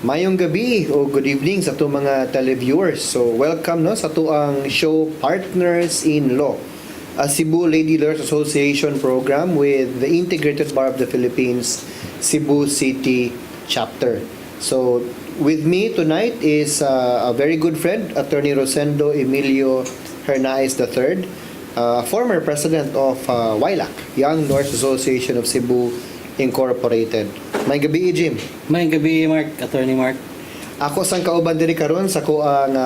Mayong gabi o good evening sa to mga televiewers. So welcome no sa to ang show Partners in Law, a Cebu Lady Lawyers Association program with the Integrated Bar of the Philippines Cebu City Chapter. So with me tonight is a very good friend, Attorney Rosendo Emilio Hernandez III, former president of YLAC, Young Lawyers Association of Cebu Incorporated. May gabi, Jim. May gabi, Mark. Attorney Mark. Ako sang kauban diri karon sa ko ang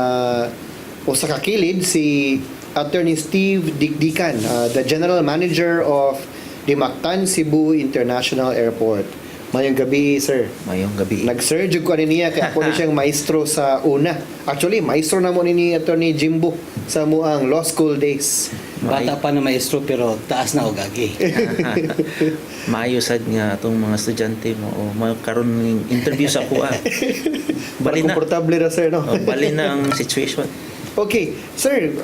usa ka kilid si Attorney Steve Dicdican, the General Manager of the Mactan Cebu International Airport. Mayong gabi, sir. Mayong gabi. Nag-surge ko niya kaya ako ni siyang maestro sa una. Actually, maestro na mo ni Attorney Jimbo sa muang law school days. Bata pa na maestro pero taas na o gagi. Maayosad nga itong mga estudyante mo o karon ng interview sa kuha. Bali na. Komportable na, sir, no? Bali na ang situation. Okay, sir,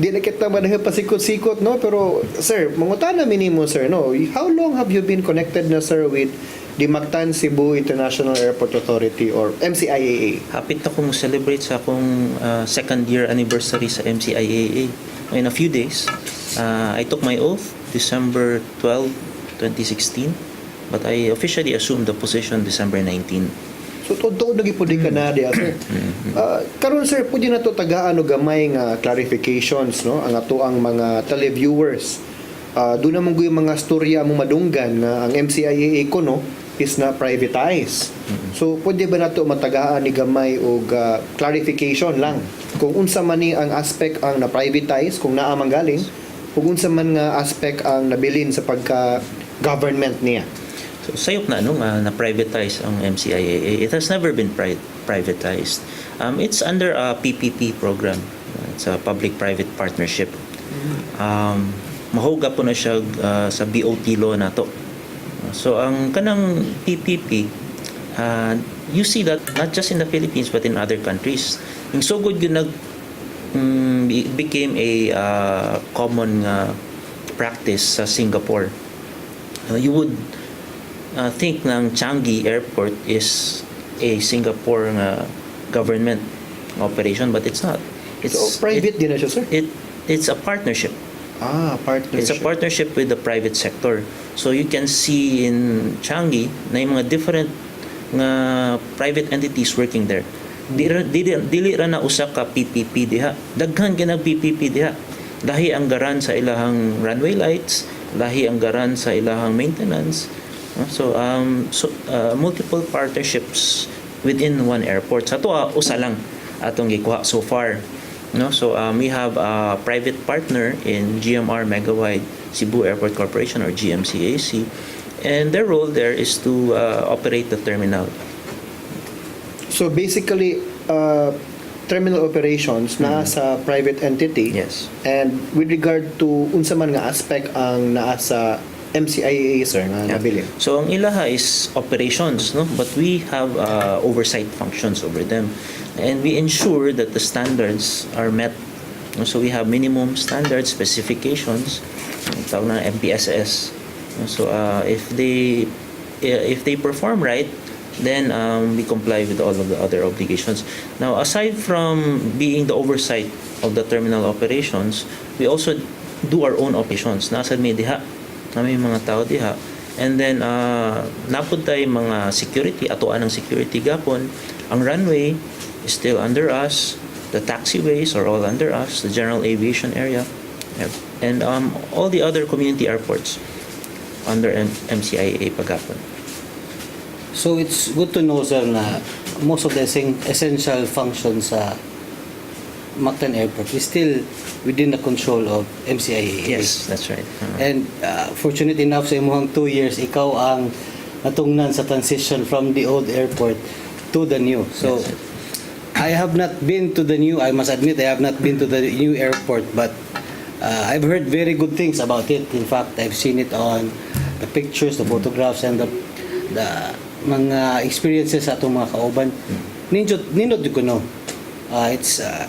di na kita pasikot-sikot, no? Pero, sir, mangutana minimo, sir, no? How long have you been connected na, sir, with the Mactan Cebu International Airport Authority or MCIAA? Hapit na kong celebrate sa akong second year anniversary sa MCIAA. In a few days, I took my oath December 12, 2016, but I officially assumed the position December 19. So, todo nagipudi ka na diya, sir. Karon, sir, pwede na to tagaan o gamay nga clarifications, no? Ang ato ang mga televiewers. Doon naman ko yung mga storya mo madunggan na ang MCIAA ko, no, is na privatized. So, pwede ba na to matagaan ni gamay o clarification lang? Kung unsa man ni ang aspect ang na-privatize, kung naamang galing, kung unsa man nga aspect ang nabilin sa pagka-government niya. So, sayop na na-privatize ang MCIAA. It has never been privatized. It's under a PPP program. It's a public-private partnership. Mahuga po na siya sa BOT law na to. So, ang kanang PPP, you see that not just in the Philippines but in other countries. Yung so good yun became a common practice sa Singapore. You would think ng Changi Airport is a Singapore government operation, but it's not. It's private din na siya, sir? It's a partnership. Partnership. It's a partnership with the private sector. So you can see in Changi na yung mga different nga private entities working there. Dili ra na usa ka PPP diha. Daghan ginag PPP diha. Lahi ang garan sa ilahang runway lights, lahi ang garan sa ilahang maintenance. So multiple partnerships within one airport. Sa tuwa usa lang atong gikuha so far. No, so we have a private partner in GMR Megawide Cebu Airport Corporation or GMCAC, and their role there is to operate the terminal. So basically, terminal operations na sa private entity. Yes. And with regard to unsa man nga aspect ang naa sa MCIAA, sir, nga nabilin. So ang ilaha is operations, no? But we have oversight functions over them. And we ensure that the standards are met. So we have minimum standard specifications, tawag na MPSS. So if they perform right, then we comply with all of the other obligations. Now, aside from being the oversight of the terminal operations, we also do our own operations. Nasa may diha, may mga tao diha. And then, napod tayo mga security, atuan ng security gapon. Ang runway is still under us. The taxiways are all under us. The general aviation area. And all the other community airports under MCIAA pagapon. So it's good to know, sir, na most of the essential functions sa Mactan Airport is still within the control of MCIAA. Yes, that's right. And fortunate enough sa imong 2 years, ikaw ang natungnan sa transition from the old airport to the new. So I have not been to the new, I must admit, I have not been to the new airport, but I've heard very good things about it. In fact, I've seen it on the pictures, the photographs, and the mga experiences sa atong mga kauban. Nindot ko no. It's a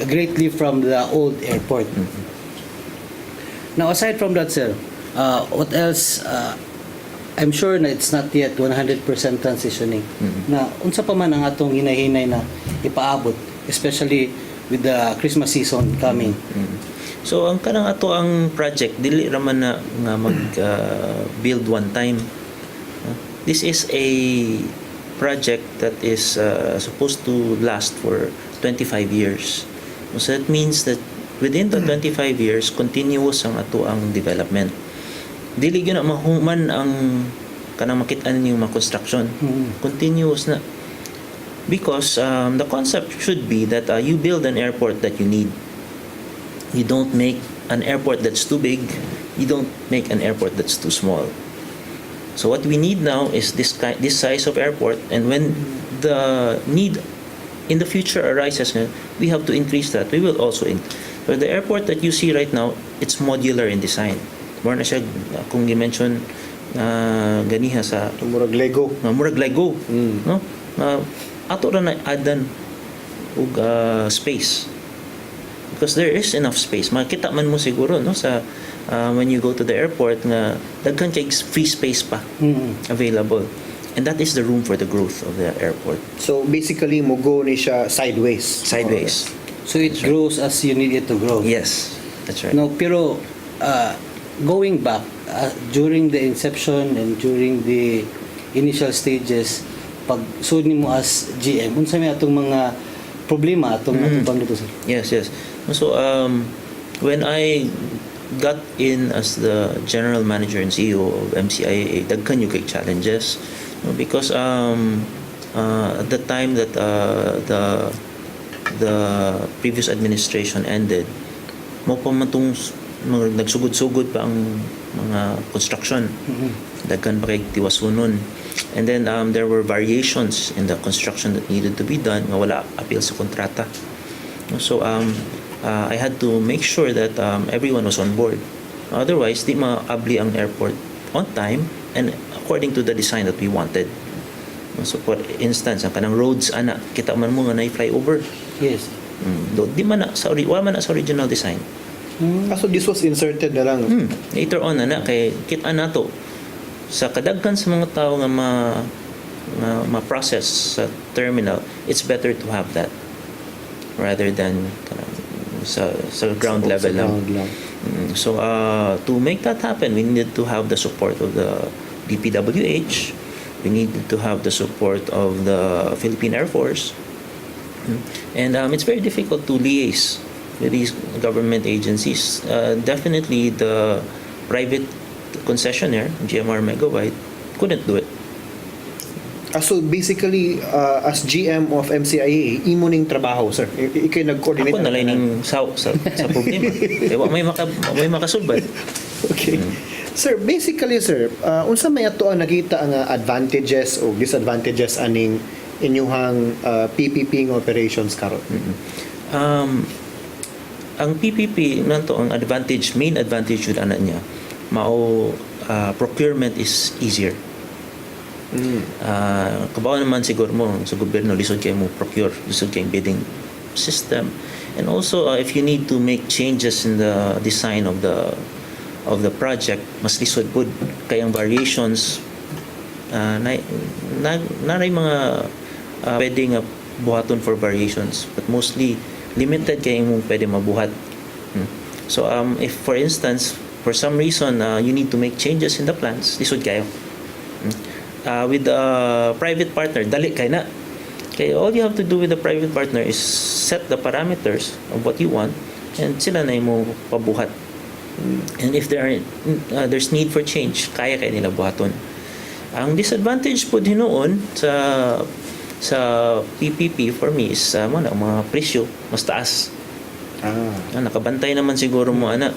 great leap from the old airport. Now, aside from that, sir, what else I'm sure na it's not yet 100% transitioning. Na unsa pa man ang atong hinay-hinay na ipaabot, especially with the Christmas season coming. So ang kanang ato ang project dili raman na nga mag build one time. This is a project that is supposed to last for 25 years. So that means that within the 25 years continuous ang ato ang development. Dili gyud na mahuman ang kanang makit-an yung mga construction. Continuous na. Because the concept should be that you build an airport that you need. You don't make an airport that's too big. You don't make an airport that's too small. So what we need now is this size of airport, and when the need in the future arises, we have to increase that. We will also so the airport that you see right now, it's modular in design. More na siya kung i-mention ganiha sa Murag Lego. murag Lego, no? Ato ra na adan og space, because there is enough space. Makita man mo siguro no sa when you go to the airport nga daghan kay free space pa available, and that is the room for the growth of the airport. So basically mo go ni siya sideways. So it grows as you need it to grow. Yes, that's right. No, pero going back during the inception and during the initial stages, pag sud nimo as GM, unsa may atong mga problema atong natubang dito, sir? Yes. So when I got in as the general manager and CEO of Mciaa, daghan yung kay challenges, no? Because at the time that the previous administration ended, mo pa man tong nagsugod-sugod pa ang mga construction. Daghan pa kay tiwasunon. And then there were variations in the construction that needed to be done nga wala appeal sa kontrata. So I had to make sure that everyone was on board. Otherwise, di maabli ang airport on time and according to the design that we wanted. So for instance, ang kanang roads ana, kita man mo nga na flyover. Yes. Di man na sa wala man na sa original design. So this was inserted na lang. Later on ana kay kita nato sa kadaghan sa mga tao nga ma-process sa terminal, it's better to have that rather than sa ground level lang. So to make that happen, we needed to have the support of the DPWH. We needed to have the support of the Philippine Air Force. And it's very difficult to liaise with these government agencies. Definitely the private concessionaire, GMR Megabyte, couldn't do it. So basically, as GM of Mciaa, imo ning trabaho, sir. Ikay nag-coordinate. Ako nalaining sa problema. Kaya may makasulbad. Okay. Sir, basically, sir, unsa may ato ang nakita ang advantages o disadvantages aning inyuhang PPP ng operations karon? Ang PPP nanto ang main advantage jud ana niya. Procurement is easier. Kabaw naman siguro mo sa gobyerno, lisod kayo mo procure, lisod kayo bidding system, and also if you need to make changes in the design of the project, mas lisod pud kayang variations naray mga pwedeng buhaton for variations, but mostly limited kayo mong pwede mabuhat. So if for instance for some reason you need to make changes in the plans, lisod kayo. With a private partner, dali kay na. Okay, all you have to do with the private partner is set the parameters of what you want, and sila na mo pabuhat. And if there's need for change, kaya nila buhaton. Ang disadvantage po din noon sa PPP for me is mga presyo mas taas. Nakabantay naman siguro mo ana.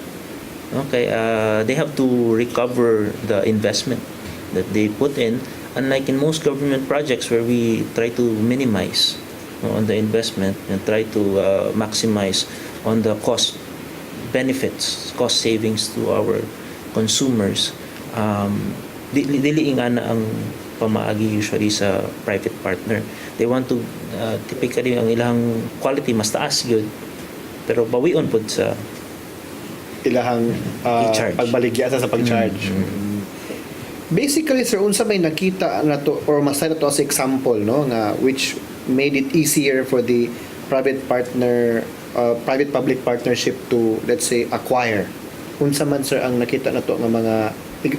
Okay, they have to recover the investment that they put in, unlike in most government projects where we try to minimize on the investment and try to maximize on the cost savings to our consumers. Dili ana ang pamaagi usually sa private partner. They want to typically ang ilang quality mas taas gyud, pero bawion pud sa ilahang i-charge. pagbaligya sa pag-charge. Basically, sir, unsa may nakita na to or masay na to as example, no, nga which made it easier for the private-public partnership to, let's say, acquire. Unsa man, sir, ang nakita na to nga mga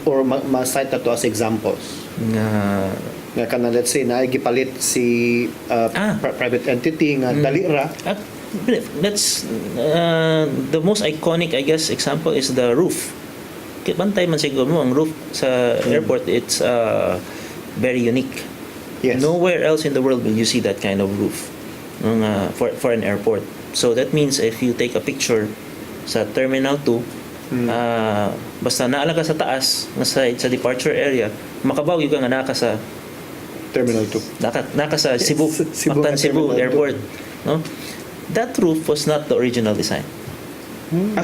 or masay na to as examples? Nga kana, let's say, na gipalit si private entity nga dali ra. That's the most iconic, I guess, example is the roof. Bantay man siguro mo ang roof sa airport. It's very unique. Yes. Nowhere else in the world will you see that kind of roof for an airport. So that means if you take a picture sa Terminal 2, basta naala ka sa taas sa departure area, makabaw yung nga naka sa Terminal 2. Naka sa Cebu, Mactan Cebu Airport, no? That roof was not the original design.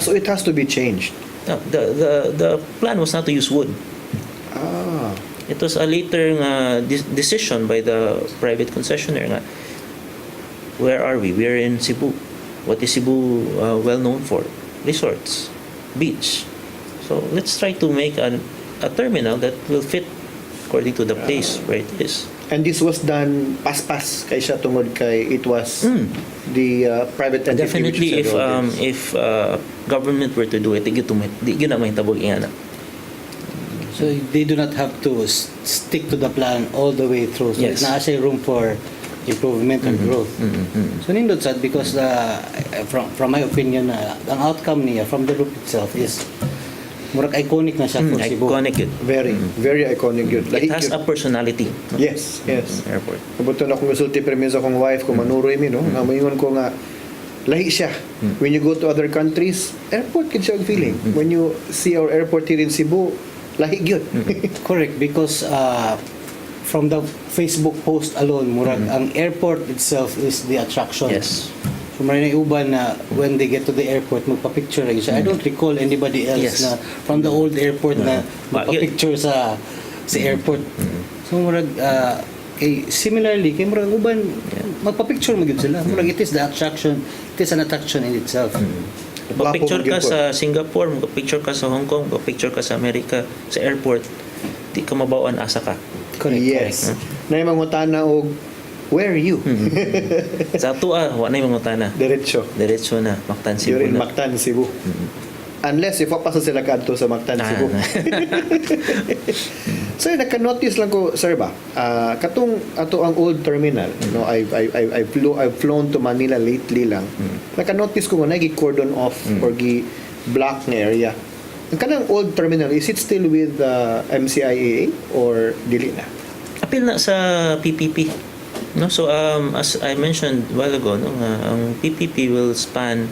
So it has to be changed. No, the plan was not to use wood. It was a later decision by the private concessionaire nga, where are we? We are in Cebu. What is Cebu well known for? Resorts, beach. So let's try to make a terminal that will fit according to the place where it is. And this was done pas-pas kay siya tungod kay it was the private entity. Definitely, if government were to do it, di gyud na mahitabog ingana. So they do not have to stick to the plan all the way through. So Yes. naa siya room for improvement and growth. So nindot sad because from my opinion, ang outcome niya from the roof itself is murag iconic na siya for Cebu. Iconic yun. Very iconic yun. It has a personality. No? Yes. Airport. Kabuto na akong resulti permis akong wife ko manuroy mi, no? Nga mayon ko nga lahi siya. When you go to other countries, airport kid siya ang feeling. When you see our airport here in Cebu, lahi gyud. Correct, because from the Facebook post alone, murag ang airport itself is the attraction. Yes. So maraming uban na when they get to the airport, magpa-picture lagi siya. I don't recall anybody else Yes. na from the old airport na magpa-picture sa airport. So murag similarly, kay murag uban magpa-picture magyud sila. Murag it is the attraction, it is an attraction in itself. Picture ka sa Singapore, picture ka sa Hong Kong, picture ka sa America, sa airport, di ka mabawaan asa ka. Correct. Yes. Na yung mangutana og where are you? Sa ato wa na yung mga Diretso. Diretso na, Mactan Cebu You're in na. Mactan, Cebu. Unless if papasa sila kadto sa Mactan, Cebu. So naka-notice lang ko, sir ba, katong ato ang old terminal, no, I've flown to Manila lately lang. Naka-notice ko nga gi-cordon off or gi-block nga area. Ang kanang old terminal, is it still with MCIA or dili na? Apil na sa PPP. No, so as I mentioned a while ago, no, ang PPP will span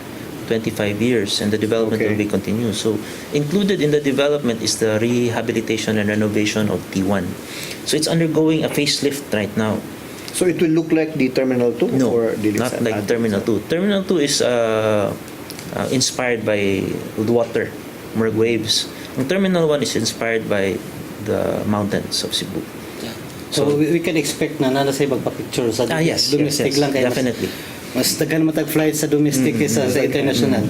25 years and the development will be continued. So included in the development is the rehabilitation and renovation of T1. So it's undergoing a facelift right now. So it will look like the Terminal 2? No, or dili not sa like Terminal 2. Terminal 2 is inspired by water, more waves. Ang Terminal 1 is inspired by the mountains of Cebu. So we can expect na nana sa magpa-picture sa domestic lang kaya definitely. Mas tagan matag flight sa domestic kaysa sa international.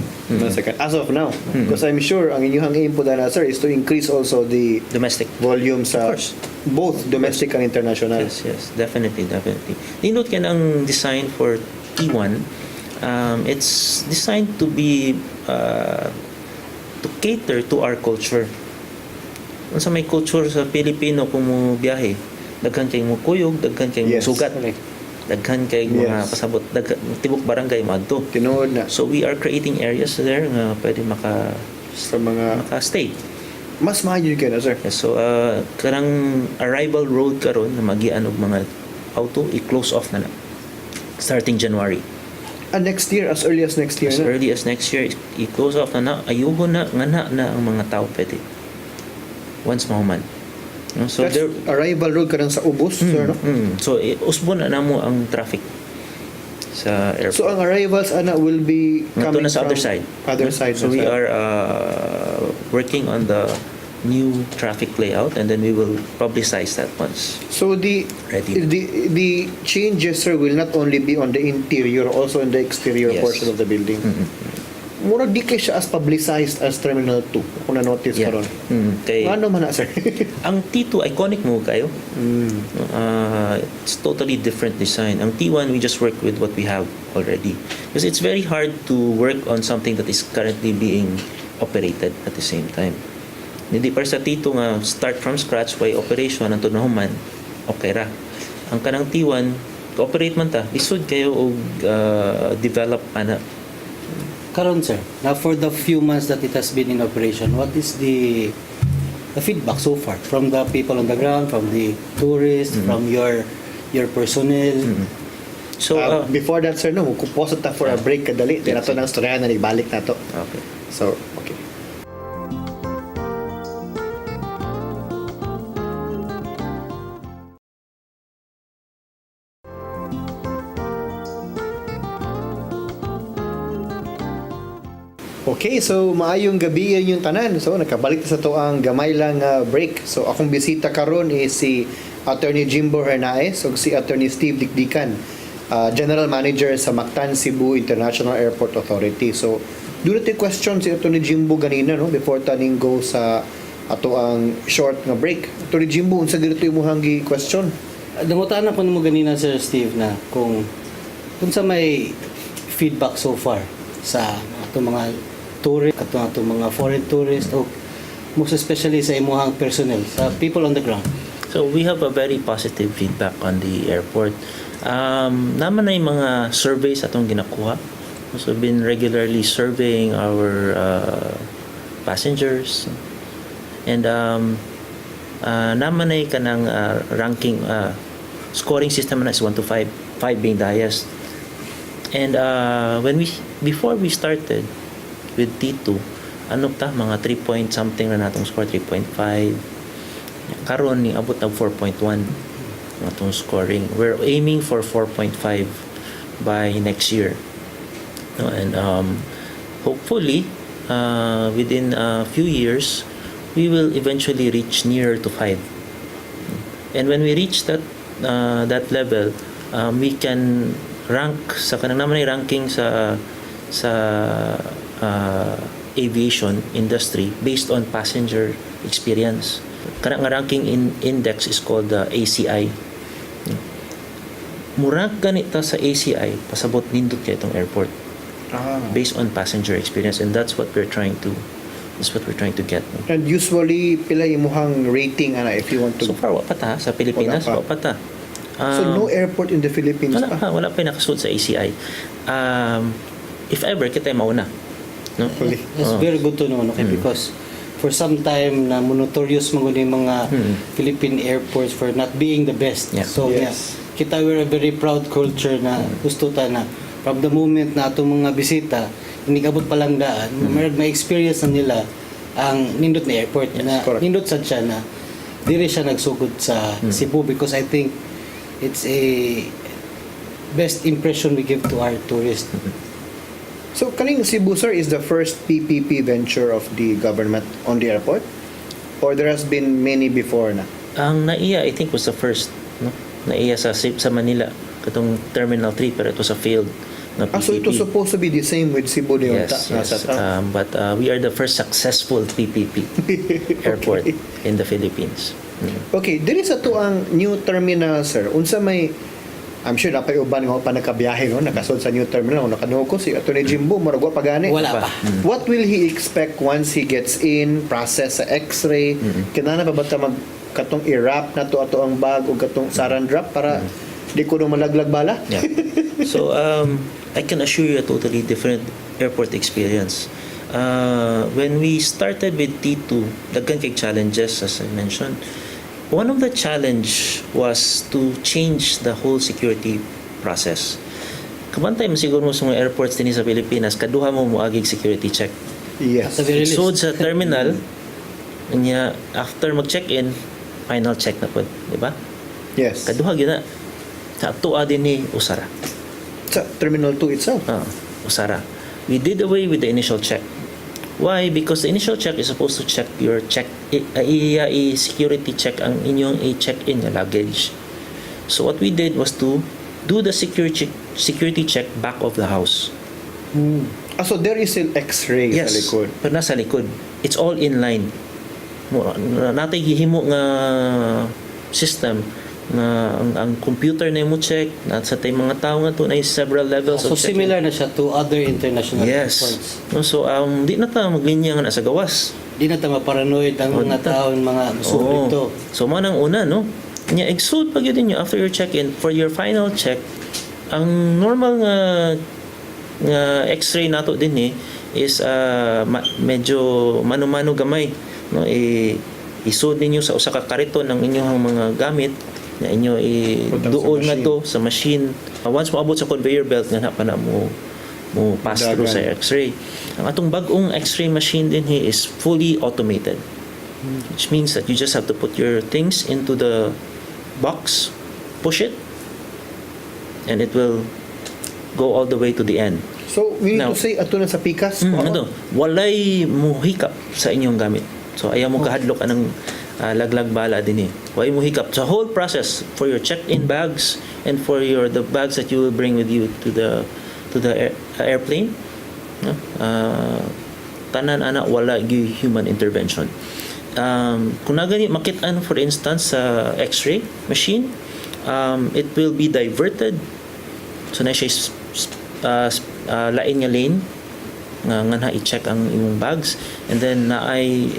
As of now, because I'm sure ang inyong aim po na, sir, is to increase also the Domestic. volume sa Of course. both domestic and international. Yes, definitely. Nindot ka ng design for T1, it's designed to be to cater to our culture. Unsa may culture sa Pilipino kung mo biyahe, daghan kay mo kuyog, daghan kay mo Yes. sugat, daghan kay mga Yes. pasabot, tibok barangay madto. Tinuod na So we are creating areas there nga pwede sa mga maka-stay. mas maayo ka na, sir. Yes, so karang arrival road karon na magian og mga auto i-close off na starting January. Next year, as early as next year As na. early as next year i-close off na ayuho na nga na ang mga tao pwede once mahuman. No? So That's arrival road ka sa ubos, sir, no? So usbon na namo ang traffic sa airport. So ang arrivals ana will be Ngadto coming na sa from other side. Other side. So we are working on the new traffic layout and then we will publicize that once. So the Ready. the changes, sir, will not only be on the interior, also on the exterior Yes. portion of the building. mura di kay siya as publicized as Terminal 2 kung na-notice Yeah. karon. Kay Ano man na, sir? ang T2 iconic mo kayo. It's totally different design. Ang T1 we just work with what we have already. Because it's very hard to work on something that is currently being operated at the same time. Hindi para sa T2 nga start from scratch by operation ang tunahuman, okay ra. Ang kanang T1 operate man ta, isod kayo og develop ana. Karon sir, now for the few months that it has been in operation, what is the feedback so far from the people on the ground, from the tourists, from your personnel? So Before that, sir, no, kuposa ta for a break kadali. Di na to ng storya na ibalik na to. okay. So, okay. Okay, so maayong gabi yung tanan. So nakabalik na sa to ang gamay lang break. So akong bisita karon is si Atty. Jimbo Hernandez ug si Atty. Steve Dicdican, General Manager sa Mactan Cebu International Airport Authority. So doon natin question si Atty. Jimbo ganina, no, before taning go sa ato ang short nga break. Atty. Jimbo, unsa dito imong question? Nangutaan ako mo ganina Sir Steve na kung sa may feedback so far sa atong mga tourist, atong mga foreign tourists o most especially sa imuhang personnel, sa people on the ground. So we have a very positive feedback on the airport. Naman na yung mga surveys atong ginakuha. So we've been regularly surveying our passengers. And naman na yung kanang ranking, scoring system na is 1 to 5, 5 being the highest. And before we started with T2, mga 3 point something na natong score, 3.5. Karon ni abot na 4.1 natong scoring. We're aiming for 4.5 by next year. No, and hopefully within a few years we will eventually reach nearer to 5. And when we reach that level, we can rank sa kanang naman ay ranking sa aviation industry based on passenger experience. Kanang ranking index is called the ACI. Murag ganita sa ACI pasabot nindot kay itong airport based on passenger experience, and that's what we're trying to get. And usually pila imong rating ana if you want to. So far wa pa ta sa Pilipinas, wa pa ta. So no airport in the Philippines pa. Wala pa nakasuot sa ACI. If ever kita mauna, no? It's very good to know, okay, because for some time na notorious mga Philippine airports for not being the best. Yeah. So Yes. kita we're a very proud culture na gusto ta na from the moment na atong mga bisita inigabot pa lang daan, may experience na nila ang nindot na airport na correct. nindot sad siya na diri siya nagsugod sa Cebu, because I think it's a best impression we give to our tourists. So kaning Cebu, sir, is the first PPP venture of the government on the airport, or there has been many before na? Ang NAIA, I think, was the first, no? NAIA sa Manila, katong Terminal 3, pero it was a failed na PPP. So it was supposed to be the same with Cebu de Unta. Yes. But we are the first successful PPP airport in the Philippines. Okay, diri sa to ang new terminal, sir. Unsa may, I'm sure napay uban nga pa nakabiyahe, no, nakasod sa new terminal, nakanuo ko si Atty. Jimbo maragwa pa gani. Wala pa. What will he expect once he gets in, process sa x-ray? Kinahanglan pa ba ta mag katong i-wrap na to ato ang bag o katong saran wrap para di ko no malaglag bala? Yeah. So I can assure you a totally different airport experience. When we started with T2, daghan kay challenges as I mentioned. One of the challenge was to change the whole security process. Kabantay mo siguro mo sa mga airports din sa Pilipinas, kaduha mo moagig security check. Yes. At the very least. So sa terminal, niya after mag-check-in, final check na po, di ba? Yes. Kaduha gyud na. Sa tuwa din ni Usara. Sa Terminal 2 itself. Usara. We did away with the initial check. Why? Because the initial check is supposed to check your security check ang inyong i-check-in na luggage. So what we did was to do the security check back of the house. So there is an X-ray sa Yes, likod. pero nasa likod. It's all inline. Natay gihimo nga system na ang computer na mo check nasa tay mga tao nga to na several levels So of checking. similar na siya to other international Yes. airports. No, so di na ta maglinya nga nasa gawas. Di na ta maparanoid ang Oh, mga di ta. tao mga musulit Oo. to. So mo nang una no. Nya exult pag yun nyo after your check-in for your final check. Ang normal nga X-ray nato din is medyo mano-mano gamay no isud ninyo sa usa ka kariton ng inyong mga gamit na inyo duol nga to sa machine. Once moabot sa conveyor belt nga pa na mo pass through sa X-ray. Ang atong bag-ong X-ray machine din is fully automated. Which means that you just have to put your things into the box, push it, and it will go all the way to the end. So, we need Now, to say, ato na sa pikas. walay muhikap sa inyong gamit. So, ayaw mo kahadlok anang laglag bala din Walay muhikap. The whole process for your check-in bags and for the bags that you will bring with you to the airplane, tanan ana wala gyud human intervention. Kung nagani makitaan for instance sa X-ray machine, it will be diverted. So na siya lain nga lane nga na i-check ang imong bags, and then naay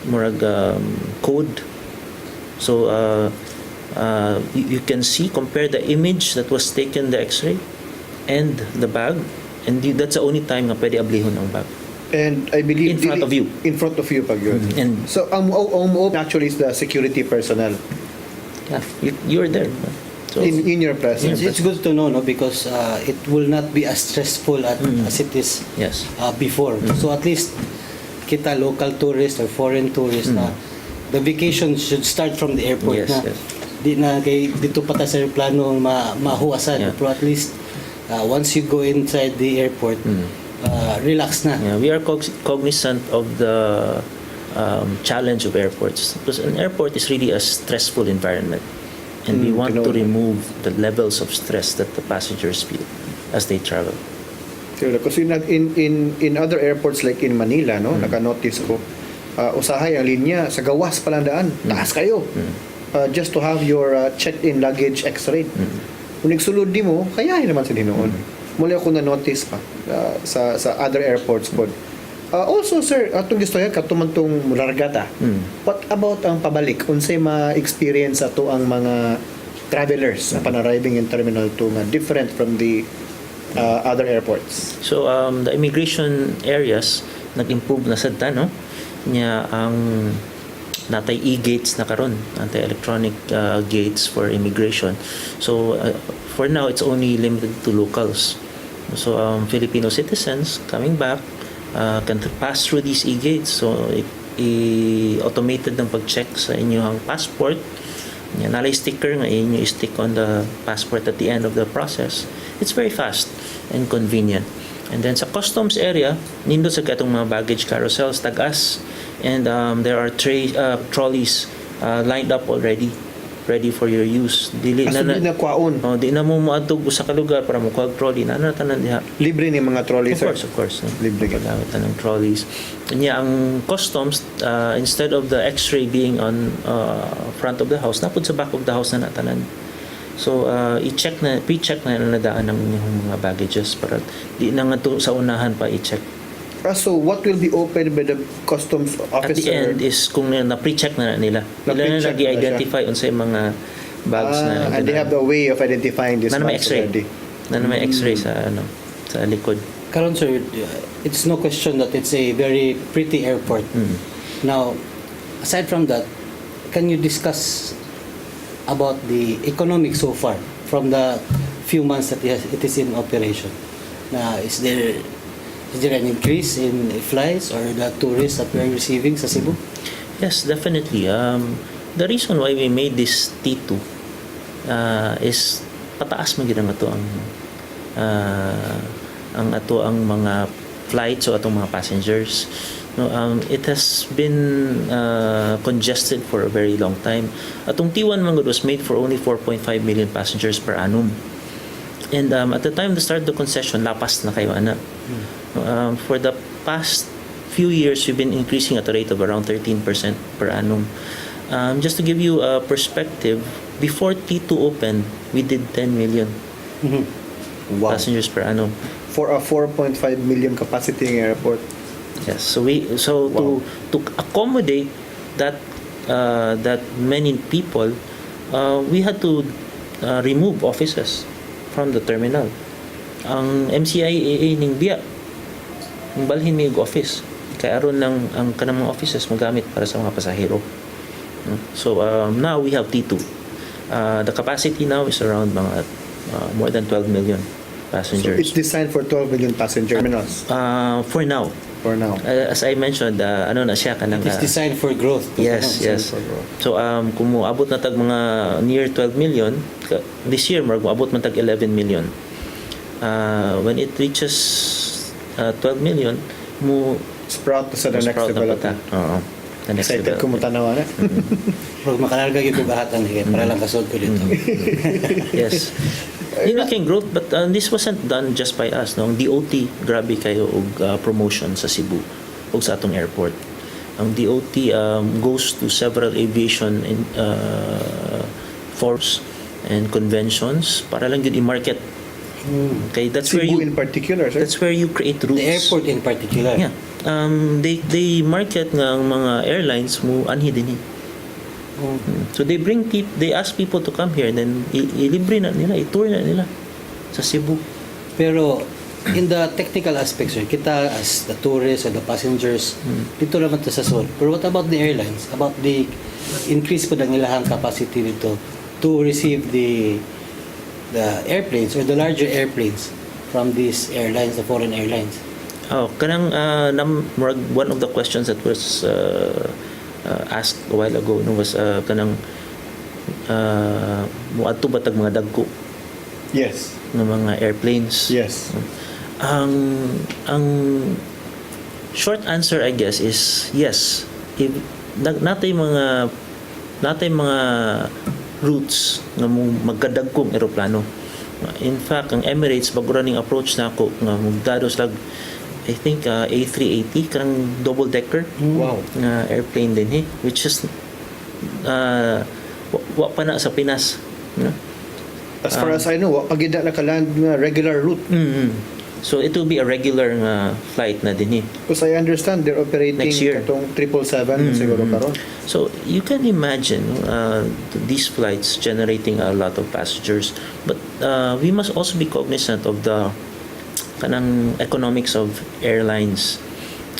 murag code. So you can see, compare the image that was taken the X-ray and the bag, and that's the only time nga pwede ablihon ang bag. And I believe In front of you. In front of you pag yun. And So ang actually is the security personnel yeah, you're there. So, in your presence. It's good to know, no, because it will not be as stressful as it is yes. before. So at least kita local tourists or foreign tourists na the vacation should start from the airport Yes, na. yes. Di na kay dito pa ta sa aeroplano mahuwasan. Yeah. Pero at least once you go inside the airport, relax na. Yeah, we are cognizant of the challenge of airports, because an airport is really a stressful environment, and we want to remove the levels of stress that the passengers feel as they travel. Kasi in other airports like in Manila, no, naka-notice ko, usahay ang linya sa gawas palang daan, taas kayo. Just to have your checked-in luggage X-rayed. Kung nagsulod di mo, kayahin naman sila noon. Muli ako na-notice pa sa other airports po. Also, sir, atong gistorya katumantong largata. What about ang pabalik? Unsay ma-experience ato ang mga travelers na pan-arriving in Terminal 2 nga different from the other airports? So the immigration areas nag-improve na sad ta, no? Nya ang natay e-gates na karon, anti-electronic gates for immigration. So for now it's only limited to locals. So Filipino citizens coming back can pass through these e-gates. So automated ng pag-check sa inyong passport. Yan, nalay sticker nga inyo i-stick on the passport at the end of the process. It's very fast and convenient. And then sa customs area, nindot sa katong mga baggage carousels, tagas, and there are trolleys lined up already, ready for your use. Dili As di na kwaon. di na mo moadtog sa ka lugar para mo kuha trolley na tanan diha. Libre ni mga trolleys, sir. Of course. No? Libre ka. Paggamit na ng trolleys. Kanya ang customs, instead of the X-ray being on front of the house, napod sa back of the house na natanan. So, pre-check na nadaan ng inyong mga baggages para di na nga to sa unahan pa i-check. So, what will be opened by the customs officer? At the end is kung na-pre-check na nila. Nila na Na-pre-check na nag-identify unsay mga bags na. And they have the way of identifying this na may bags X-ray. already. Na may X-ray sa likod. Karon sir, it's no question that it's a very pretty airport. Now, aside from that, can you discuss about the economics so far from the few months that it is in operation? Now, is there an increase in flights or the tourists that we are receiving sa Cebu? Yes, definitely. The reason why we made this T2 is pataas man gid ang ato ang mga flights o atong mga passengers. No, it has been congested for a very long time. Atong T1 man gud was made for only 4.5 million passengers per annum. And at the time to start the concession, lapas na kayo, ana. For the past few years, we've been increasing at a rate of around 13% per annum. Just to give you a perspective, before T2 opened, we did 10 million Wow. passengers per annum. For a 4.5 million capacity airport. Yes. So Wow. to accommodate that that many people, we had to remove offices from the terminal. Ang MCIAA ning biya, ang balhin may office. Kaya aron ng ang kanang mga offices magamit para sa mga pasahero. So now we have T2. The capacity now is around mga more than 12 million So passengers. it's designed for 12 million passenger terminals For now. for now. As I mentioned, ano na siya kanang It is designed for growth. yes, yes. For growth. So kung moabot na tag mga near 12 million, this year moabot man tag 11 million. When it reaches 12 million, mo Sprout to sa the next sprout na development. pata. Oo. The next Excited ko mo development. tanawa na. Pag makalarga yung kugahatan, para lang kasod ko dito. Yes. Yung laking growth, but this wasn't done just by us. No? Ang DOT, grabe kayo og promotion sa Cebu o sa atong airport. Ang DOT goes to several aviation forums and conventions para lang yun i-market. Okay, that's where Cebu you in particular, sir. that's where you create routes. The airport in particular. Yeah. They market nga ang mga airlines mo anhi din eh. So they they ask people to come here, then ilibre na nila, i-tour na nila sa Cebu. Pero in the technical aspects, sir, kita as the tourists or the passengers, dito naman to sa Sol. Pero what about the airlines? About the increase po ng ilahang capacity dito to receive the airplanes or the larger airplanes from these airlines, the foreign airlines? Kanang one of the questions that was asked a while ago was kanang muadto ba tag mga dagko Yes. ng mga airplanes. Yes. Ang short answer I guess is yes. If natay mga routes nga magkadagkong eroplano. In fact, ang Emirates bago running approach na ako nga magdados lag I think A380 kanang double decker Wow. nga airplane din which is wa pa na sa Pinas, no? As far as I know, pagida nakaland na regular route. So it will be a regular nga flight na din Because I understand they're operating Next year. katong 777 siguro karon. So you can imagine these flights generating a lot of passengers, but we must also be cognizant of the kanang economics of airlines,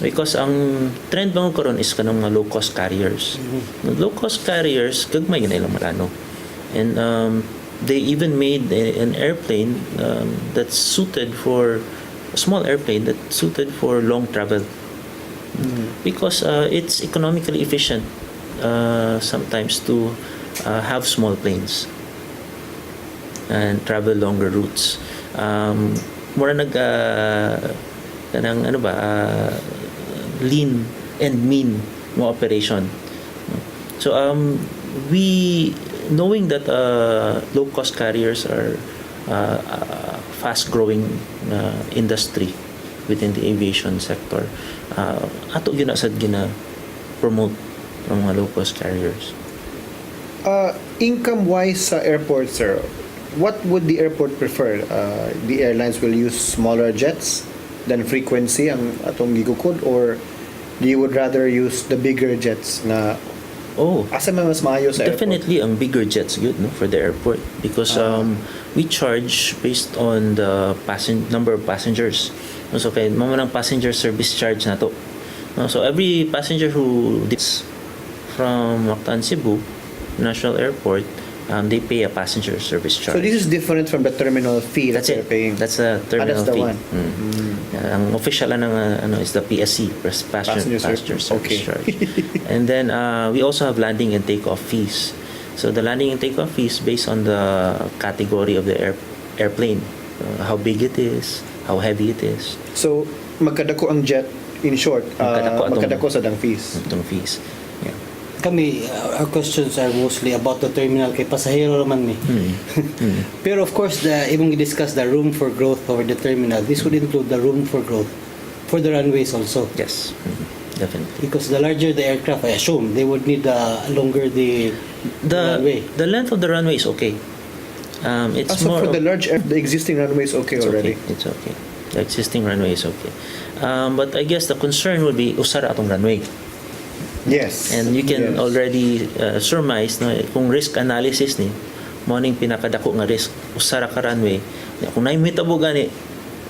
because ang trend bang karon is kanang mga low cost carriers. Low cost carriers gagmay na ilang malano, and they even made an airplane that's suited for a small airplane that's suited for long travel, because it's economically efficient sometimes to have small planes and travel longer routes. Mura kanang ano ba lean and mean mo operation. So we knowing that low cost carriers are fast growing industry within the aviation sector, ato ginasad gina promote ang mga low cost carriers. Income wise sa airport, sir, what would the airport prefer? The airlines will use smaller jets than frequency ang atong gigukod, or you would rather use the bigger jets na asa man mas maayo sa airport? Definitely ang bigger jets good, no, for the airport, because we charge based on the number of passengers. So kay mo ng passenger service charge na to. So every passenger who dips from Mactan Cebu National Airport, they pay a passenger service charge. So this is different from the terminal fee that That's they're it. paying. That's the terminal that's the fee. one. Ang official lang ng is the PSC, passenger service Okay. charge. And then we also have landing and takeoff fees. So the landing and takeoff fees based on the category of the airplane, how big it is, how heavy it is. So magkadako ang jet, in short, Magkadako magkadako sa dang fees. Itong fees. Yeah. kami, our questions are mostly about the terminal kay pasahero naman ni. Pero of course, imong i-discuss the room for growth over the terminal. This would include the room for growth for the runways also. Yes, definitely. Because the larger the aircraft, I assume, they would need longer the runway. The length of the runway is okay. It's So more for of- the existing runway is okay it's already. okay. It's okay. The existing runway is okay. But I guess the concern would be usara atong runway. Yes. And you can Yes. already surmise na kung risk analysis ni mo ning pinakadako nga risk usara ka runway. Kung naimhitabo gani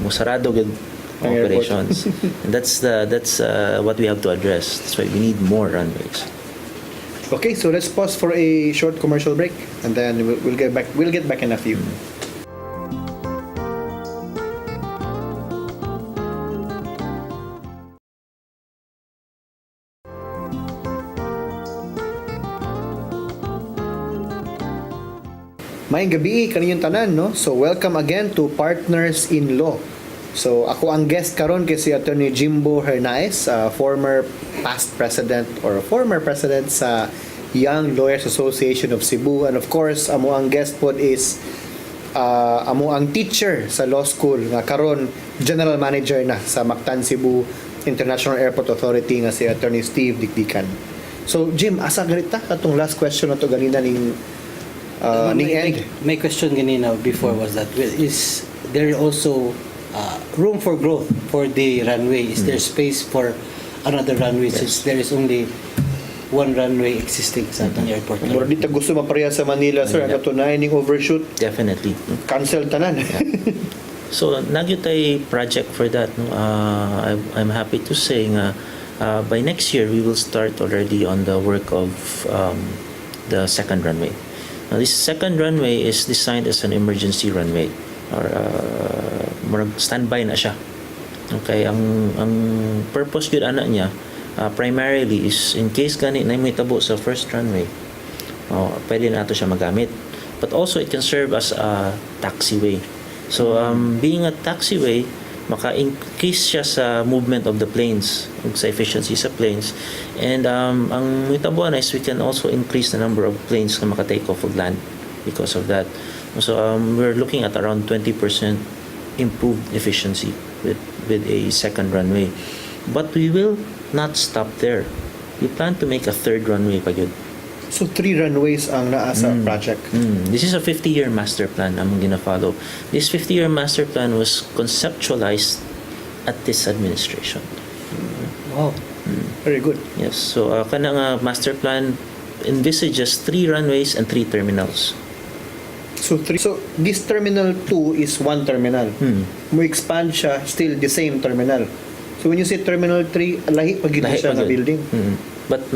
musarado gid Ang airport. operations. And that's what we have to address. That's why we need more runways. Okay, so let's pause for a short commercial break, and then we'll get back. We'll get back in a few. Maayong gabi kaniyong tanan, no? So welcome again to Partners in Law. So ako ang guest karon kay si Atty. Jimbo Hernandez, former past president or former president sa Young Lawyers Association of Cebu, and of course amo ang guest pod is amo ang teacher sa law school nga karon general manager na sa Mactan Cebu International Airport Authority nga si Atty. Steve Dicdican. So Jim, asa ganita katong last question na to ganina ning ning end. My question ganina before was that is there also room for growth for the runway? Is there space for another runway since there is only one runway existing sa atong airport? Mura di ta gusto mapareha sa Manila, sir. Manila. Ang katunayan ning overshoot, Definitely. cancel tanan. So nagyutay project for that. No? I'm happy to say nga by next year we will start already on the work of the second runway. Now, this second runway is designed as an emergency runway or murag standby na siya. Okay, ang purpose gyud ana niya primarily is in case gani na may tabo sa first runway. Pwede na ato siya magamit. But also it can serve as a taxiway. So being a taxiway, maka-increase siya sa movement of the planes, sa efficiency sa planes. And ang mitabuan is we can also increase the number of planes na maka-take off of land because of that. So we're looking at around 20% improved efficiency with a second runway. But we will not stop there. We plan to make a third runway pa yun. So 3 runways ang naa sa project. This is a 50-year master plan among gina-follow. This 50-year master plan was conceptualized at this administration. Wow. Very good. Yes. So kanang master plan envisages 3 runways and 3 terminals. So this terminal 2 is one terminal. Mo expand siya still the same terminal. So when you say terminal 3, lahi pa gid Lahi siya pa nga gyud. building, But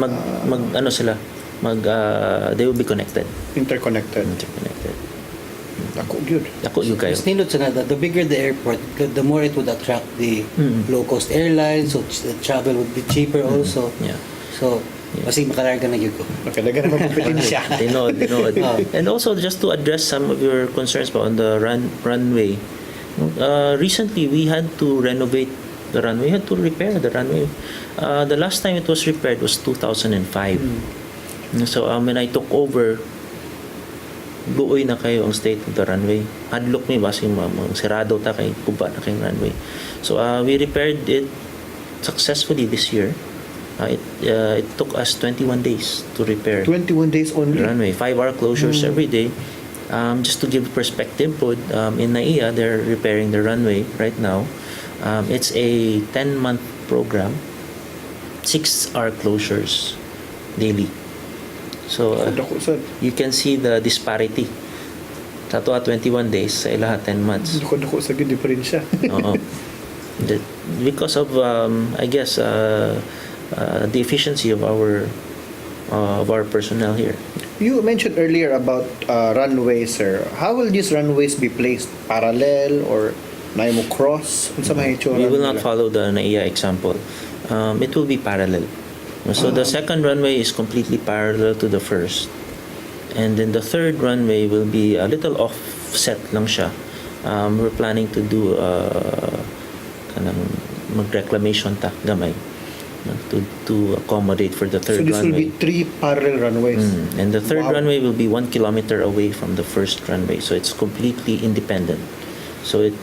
ano sila? They will be connected. interconnected. Ako gyud. Ako yung kayo. Mas nindot sa nada, the bigger the airport, the more it would attract the low-cost airlines, so the travel would be cheaper also. Yeah. So, kasi makalarga na yun ko. Okay, dagan na magpipitin siya. They know. And also, just to address some of your concerns on the runway, recently we had to renovate the runway. We had to repair the runway. The last time it was repaired was 2005. So when I took over, luoy na kayo ang state of the runway. Hadlok mi basing mga sirado ta kay kuba na kayong runway. So we repaired it successfully this year. It took us 21 days to repair 21 days the only. runway. 5-hour closures every day. Just to give perspective po, in Mciaa, they're repairing the runway right now. It's a 10-month program. 6-hour closures daily. So Dako sad. you can see the disparity. Sa tuwa 21 days, sa ilaha 10 months. Dako sa gyud diferensya. Oo. Because of I guess the efficiency of our personnel here. You mentioned earlier about runways, sir. How will these runways be placed? Parallel or naay mo cross? Unsa may itsura We will not nila? follow the Mciaa example. It will be parallel. So the second runway is completely parallel to the first. And then the third runway will be a little offset lang siya. We're planning to do kanang mag-reclamation ta gamay. to accommodate for the So third this will runway. be 3 parallel runways. And the third Wow. runway will be 1 kilometer away from the first runway, so it's completely independent. So it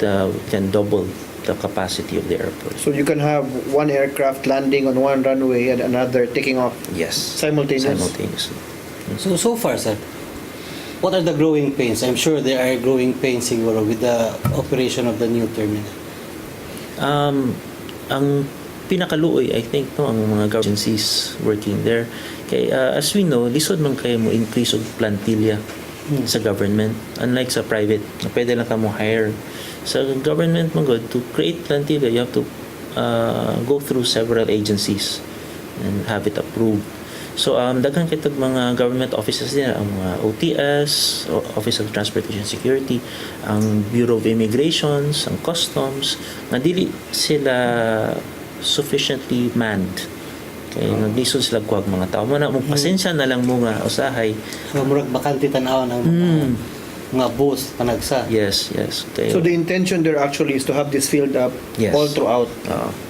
can double the capacity of the airport. So you can have one aircraft landing on one runway and another taking off Yes. simultaneously. So far, sir, what are the growing pains? I'm sure there are growing pains siguro with the operation of the new terminal. Ang pinakaluoy, I think, no, ang mga government agencies working there. Kay, as we know, lisod man kayo mo increase of plantilla sa government. Unlike sa private, na pwede lang ka mo hire. Sa government mo good, to create plantilla, you have to go through several agencies and have it approved. So, daghan kitag mga government offices din, ang mga OTS, Office of Transportation Security, ang Bureau of Immigrations, ang Customs, nga dili sila sufficiently manned. Kaya naglisod sila kuwag mga tao. Muna, magpasensya na lang mo nga usahay. So, murag bakante tanaw ng mga bus panagsa. Yes. Kaya, So the intention there actually is to have this filled up Yes. all throughout.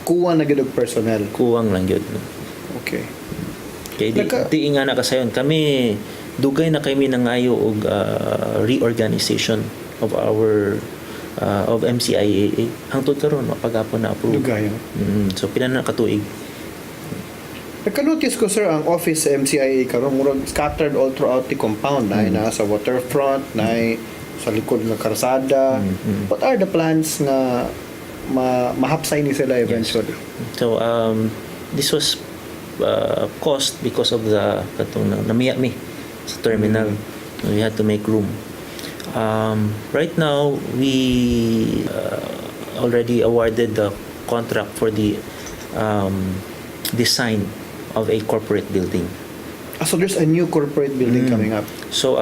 Kuha na gid og personnel. kuwang lang yun. Okay. Kaya Naka- di nga na kasayon. Kami, dugay na kami nangayo og reorganization of our of MCIAA. Hangtod karon mapagapon na approve. Dugayo. So pila na katuig. Nagka-notice ko sir ang office sa MCIA karon murag scattered all throughout the compound. Na sa waterfront, na sa likod ng karsada. What are the plans na mahapsay ni sila eventually? So this was caused because of the katong namiya mi sa terminal. We had to make room. Right now we already awarded the contract for the design of a corporate building. So there's a new corporate building coming up. So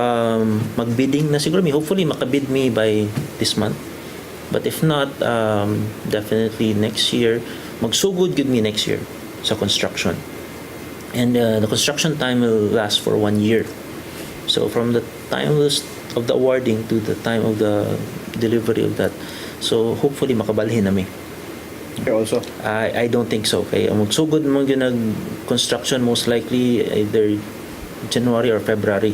magbidding na siguro mi, hopefully makabid mi by this month. But if not, definitely next year, magsugod gud mi next year sa construction. And the construction time will last for 1 year. So from the time of the awarding to the time of the delivery of that, so hopefully makabalhin na mi. Also, I don't think so. Kaya magsugod mo yun ng construction most likely either January or February.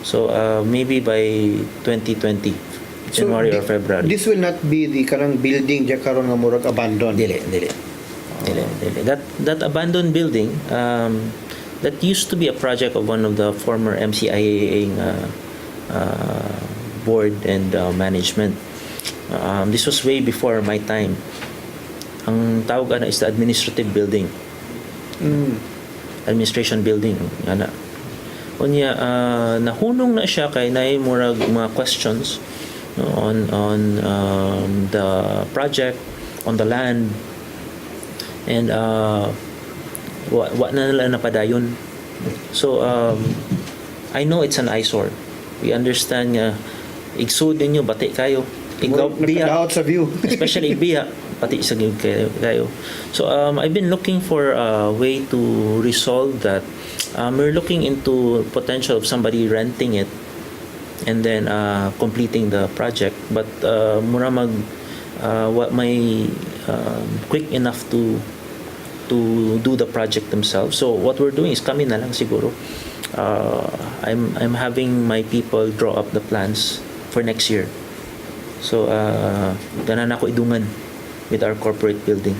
So maybe by 2020, January or February. This will not be the karang building diya karon nga murag abandoned. Dili. That abandoned building, that used to be a project of one of the former MCIA board and management. This was way before my time. Ang tawag ana is the administrative building. Administration building. Ana. Unya, nahunong na siya kay naay murag mga questions on the project, on the land, and wa na nila napadayon. So I know it's an eyesore. We understand nga igsud ninyo bati kayo. Nakadaot sa view. Especially Biya, pati sa kayo. So I've been looking for a way to resolve that. We're looking into potential of somebody renting it and then completing the project, but mura what may quick enough to do the project themselves. So what we're doing is kami na lang siguro. I'm having my people draw up the plans for next year. So ganan ako idungan with our corporate building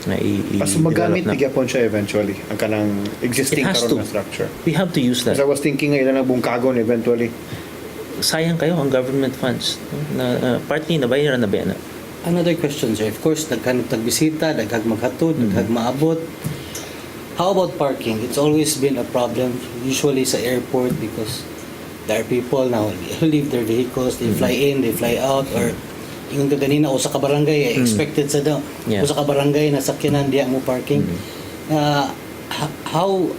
na Mas magamit na. bigyan siya eventually ang kanang existing It has karon to. na structure. We have to use that. Because I was thinking nga ilan ang bungkagon eventually. Sayang kayo ang government funds na partly nabayaran na ba na. Another question, sir. Of course, daghan tagbisita, daghang maghatod, daghang maabot. How about parking? It's always been a problem, usually sa airport, because there are people now leave their vehicles, they fly in, they fly out, or yung ganina o sa kabarangay, expected sa daw. Yeah. O sa kabarangay, nasakyanan diya mo parking. How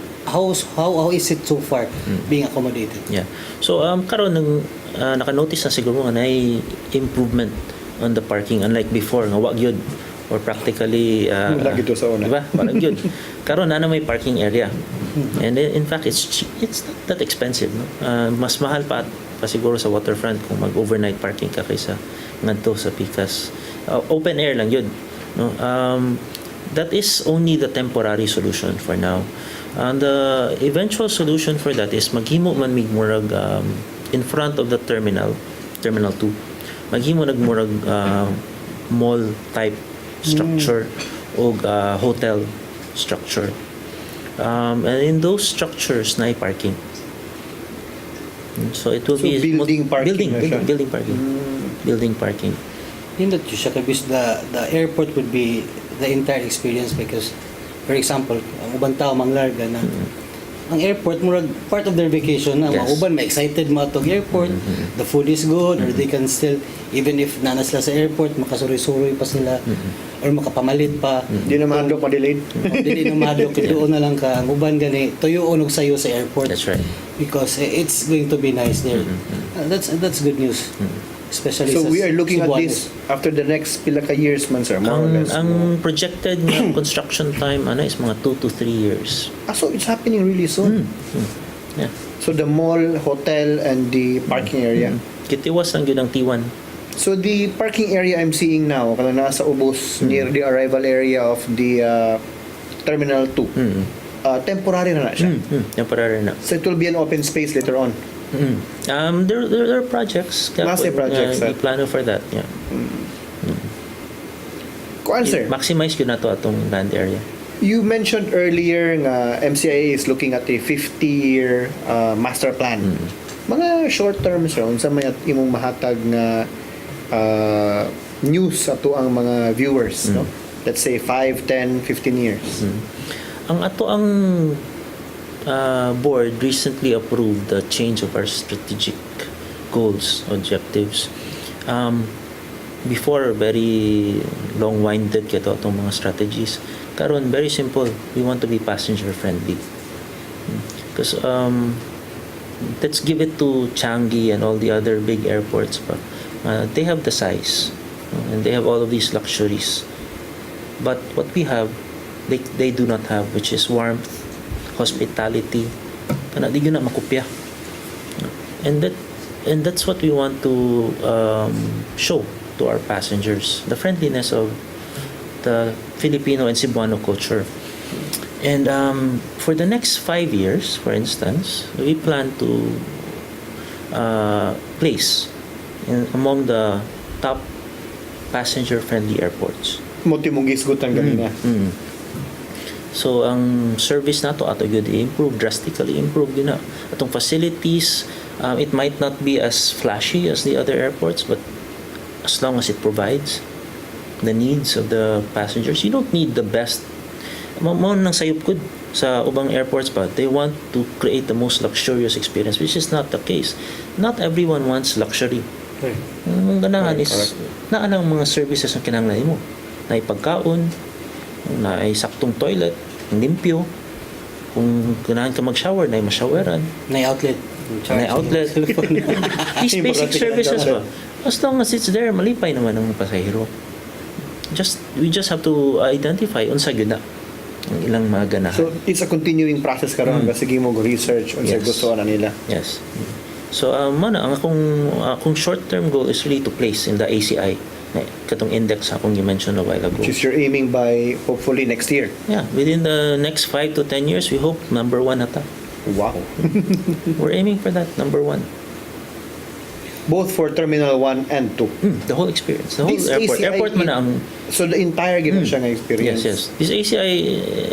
is it so far being accommodated? Yeah. So karon naka-notice na siguro nga nay improvement on the parking unlike before nga wa gyud or practically Lagi to sa una. diba? Parang gyud. Karon na may parking area. And in fact it's cheap. It's not that expensive, no? Mas mahal pa siguro sa waterfront kung mag-overnight parking ka kaysa ngadto sa Picas. Open air lang yun, no? that is only the temporary solution for now. And the eventual solution for that is maghimo man mig murag in front of the terminal 2. Maghimo nagmurag mall type structure o hotel structure. And in those structures na parking. So it will So be building parking na siya? building parking. Building parking. Hindi siya kabis the airport would be the entire experience because for example ang ubang tao manglarga na ang airport murag part of their vacation na Yes. mga uban ma-excited mo atong airport, the food is good or they can still even if nana sila sa airport makasuroy-suroy pa sila or makapamalit pa. Di na mahadlok ma-delayed. Dili na madlok doon na lang ka ang uban gani tuyoon og sayo sa airport. That's right. Because it's going to be nice there. That's good news. Especially So sa we are looking at Cebuanos. this after the next pila ka years man, sir, more or less. Ang projected na construction time is mga 2 to 3 years. So it's happening really soon. Yeah. So the mall, hotel, and the parking area. Kitiwas lang yun ang T1. So the parking area I'm seeing now, kana nasa ubos near the arrival area of the Terminal 2, temporary na siya. Temporary na. So it will be an open space later on. There are projects. Nasa projects, sir. Plano for that. Yeah. Kuan, sir, Maximize yun na to atong land area. you mentioned earlier nga MCIA is looking at a 50-year master plan. Mga short term, sir, unsa may imong mahatag nga news ato ang mga viewers, no? Let's say 5, 10, 15 years. Ang ato ang board recently approved the change of our strategic goals, objectives. Before, very long-winded kito itong mga strategies. Karon, very simple. We want to be passenger-friendly. Because let's give it to Changi and all the other big airports. But they have the size. And they have all of these luxuries. But what we have, they do not have, which is warmth, hospitality. Kana di yun na makopya. And that's what we want to show to our passengers, the friendliness of the Filipino and Cebuano culture. And for the next 5 years, for instance, we plan to place among the top passenger-friendly airports. Muti mong gisgutan ganina. So ang service nato ato gyud i-improve, drastically improve yun na. Atong facilities, it might not be as flashy as the other airports, but as long as it provides the needs of the passengers, you don't need the best. Mao nang sayop gud sa ubang airports pa, they want to create the most luxurious experience, which is not the case. Not everyone wants luxury. Ang ganahan is naa lang mga services ang kinahanglan mo. Na ipagkaon, na ay saktong toilet, limpyo. Kung ganahan ka mag-shower, na ma-showeran. Na outlet. Na outlet. These basic services ba? As long as it's there, malipay naman ang pasahero. We just have to identify unsa gyud na ang ilang mga ganahan. So it's a continuing process karon kasi sige mo go research unsa Yes. gusto na nila. Yes. So mana ang akong short-term goal is really to place in the ACI. Katong index akong i-mention a while ago. Which is you're aiming by hopefully next year. Yeah, within the next 5 to 10 years, we hope number 1 ata. Wow. We're aiming for that, number 1. Both for Terminal 1 and 2. The whole experience, the whole This airport. ACI Airport man na ang... So the entire gina siya nga experience. Yes. This ACI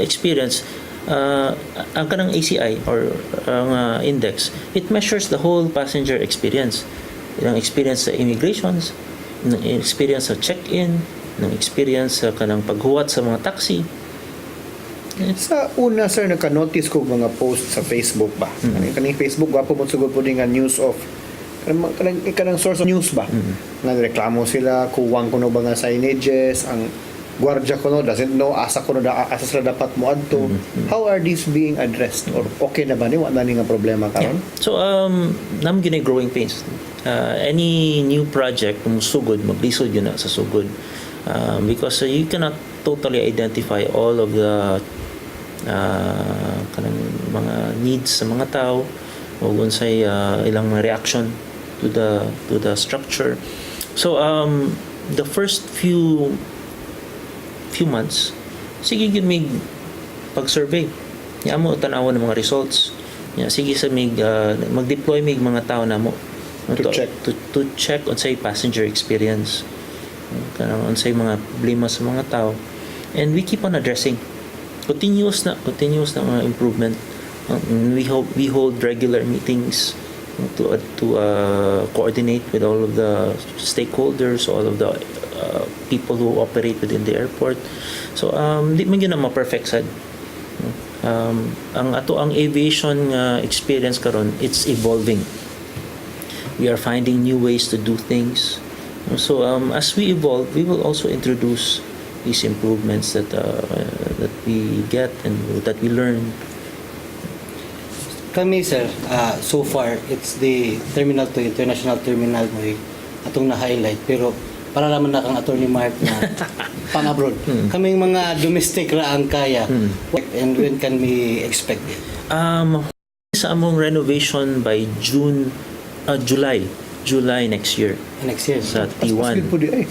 experience, ang kanang ACI or ang index, it measures the whole passenger experience. Yung experience sa immigrations, ng experience sa check-in, ng experience sa kanang paghuwat sa mga taxi. Sa una, sir, nagka-notice ko mga post sa Facebook ba? Kaning Facebook, wapo mo sugod po din nga news of kanang source of news ba? Nagreklamo sila, kuwang ko no ba nga signages, ang gwardya ko no doesn't know, asa sila dapat mo adto. How are these being addressed? Or okay na ba ni? Wala ni nga problema karon? So, nam gyud growing pains. Any new project, kung sugod, maglisod yun na sa sugod. Because you cannot totally identify all of the kanang mga needs sa mga tao o unsay ilang reaction to the structure. So the first few months sige gyud mig pag-survey. Nya mo tan-awon ng mga results. Nya sige sa mig mag-deploy mig mga tao namo To check. to check unsay passenger experience. Kanang unsay mga problema sa mga tao. And we keep on addressing. Continuous na mga improvement. We hold regular meetings to coordinate with all of the stakeholders, all of the people who operate within the airport. So di man gyud na ma-perfect sad. Ang aviation experience karon, it's evolving. We are finding new ways to do things. So as we evolve, we will also introduce these improvements that we get and that we learn. Kami sir, so far it's the terminal to international terminal mo atong na-highlight, pero para naman na kang Attorney Mark na pang-abroad. Kaming mga domestic ra ang kaya. And when can we expect it? Sa among renovation by July next year Next year. sa Mas T1. good po di ay.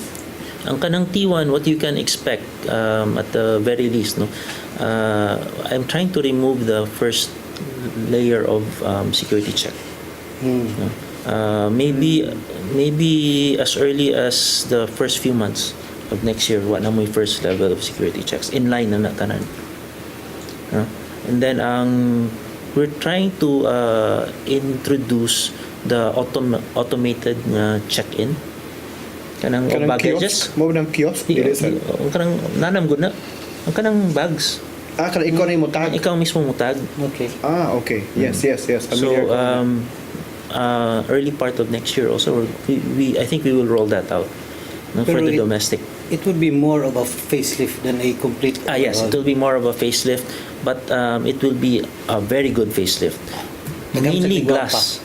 Ang kanang T1, what you can expect at the very least, no, I'm trying to remove the first layer of security check. No? Maybe as early as the first few months of next year, wa na mo yung first level of security checks in line na tanan. And then we're trying to introduce the automated check-in kanang baggages. Kiosk? Mo nang kiosk dili sir. Ang kanang nanam gud na. Ang kanang bags. Kana ikaw na yung mutag. Ikaw mismo mutag. Okay. Okay. Yes. So Familiar ko. early part of next year also I think we will roll that out, no, for Pero the domestic. It would be more of a facelift than a complete Yes, it will be more of a facelift, but it will be a very good facelift. Mainly glass.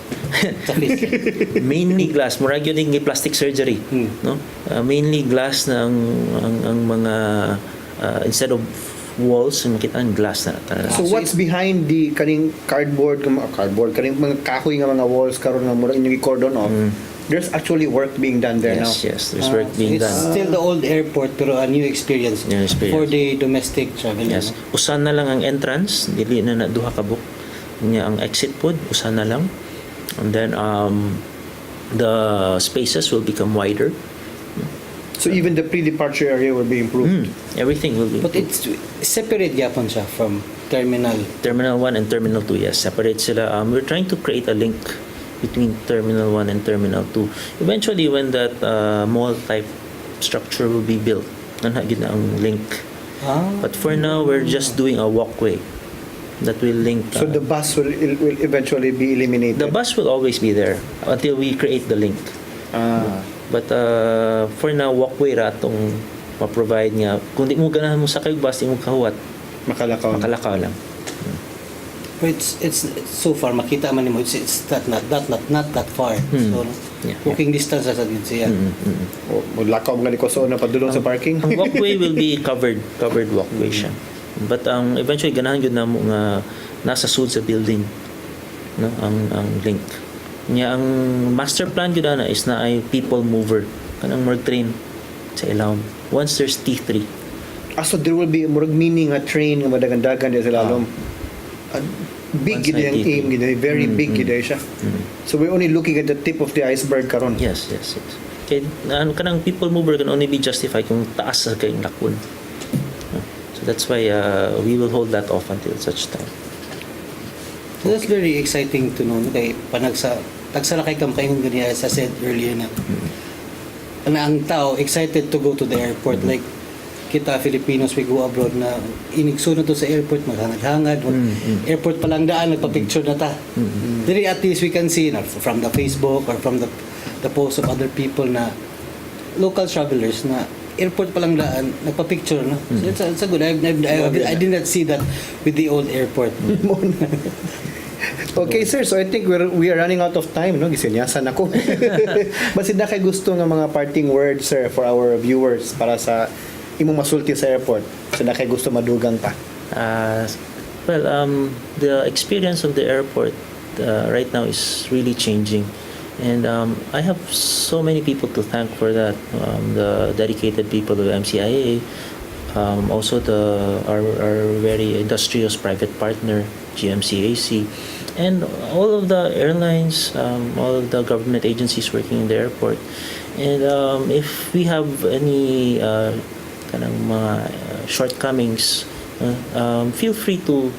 Mainly glass. Murag yun yung plastic surgery. No? Mainly glass na ang mga instead of walls, makita ang glass na. So what's behind the kaning cardboard kaning mga kahoy nga mga walls karon nga murag inyong i-cordon off? There's actually work being done there now. Yes, there's work being it's done. still the old airport pero a new experience, New experience. for the domestic travel. Yes. Usan na lang ang entrance, dili na duha ka book. Nya ang exit pod usan na lang. And then the spaces will become wider. So even the pre-departure area will be improved. Everything will be. But it's separate gyapon siya from terminal. Terminal 1 and Terminal 2, yes, separate sila. We're trying to create a link between Terminal 1 and Terminal 2. Eventually, when that mall-type structure will be built, nanhagid na ang link. But for now, we're just doing a walkway that will link. So the bus will eventually be eliminated. The bus will always be there until we create the link. But for now, walkway ra tong ma-provide niya. Kung di mo ganahan mo sakay bus, di mo kahuwat, Makalakaw. makalakaw lang. But it's so far makita man nimo it's not that far. So Yeah. walking distance sa gid siya. O lakaw mga likoso na padulong sa parking. Ang walkway will be covered walkway siya. But eventually ganahan gyud na mo nga nasa sud sa building, no, ang link. Nya ang master plan gyud na is na ay people mover kanang more train sa ilawom. Once there's T3. So there will be murag meaning a train nga madagandagan di sa lalom. Big Once gid ang T3. aim gid, very big gid siya. So we're only looking at the tip of the iceberg karon. Yes. Okay, kanang people mover can only be justified kung taas sa kayong lakon. So that's why we will hold that off until such time. So that's very exciting to know kay tagsala kay kam kaingon gani as I said earlier na ang tao excited to go to the airport, like kita Filipinos we go abroad na inigsuno to sa airport maghangad airport pa lang daan nagpa-picture na ta. Dili at least we can see na from the Facebook or from the posts of other people na local travelers na airport pa lang daan nagpa-picture na. So it's a good. I did not see that with the old airport. Okay sir, so I think we are running out of time, no? Gisinyasan ako. Basid na kay gusto nga mga parting words sir for our viewers para sa imong masulti sa airport. So na kay gusto madugang pa. The experience of the airport right now is really changing. And I have so many people to thank for that. The dedicated people of MCIA, also our very industrious private partner, GMCAC, and all of the airlines, all of the government agencies working in the airport. And if we have any kanang mga shortcomings, feel free to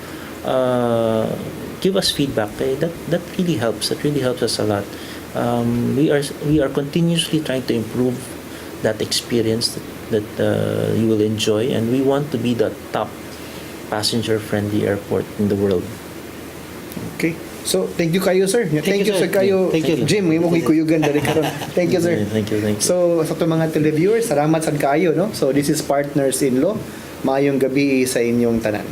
give us feedback. That really helps. That really helps us a lot. We are continuously trying to improve that experience that you will enjoy, and we want to be the top passenger-friendly airport in the world. Okay. So, thank you kayo, sir. Thank you, you, sir, sir. kayo. Thank you. Jim, may mong kuyugan dari karon. Thank you, sir. Thank you. So, sa itong mga televiewers, salamat sad kayo, no? So, this is Partners in Law. Maayong gabi sa inyong tanan.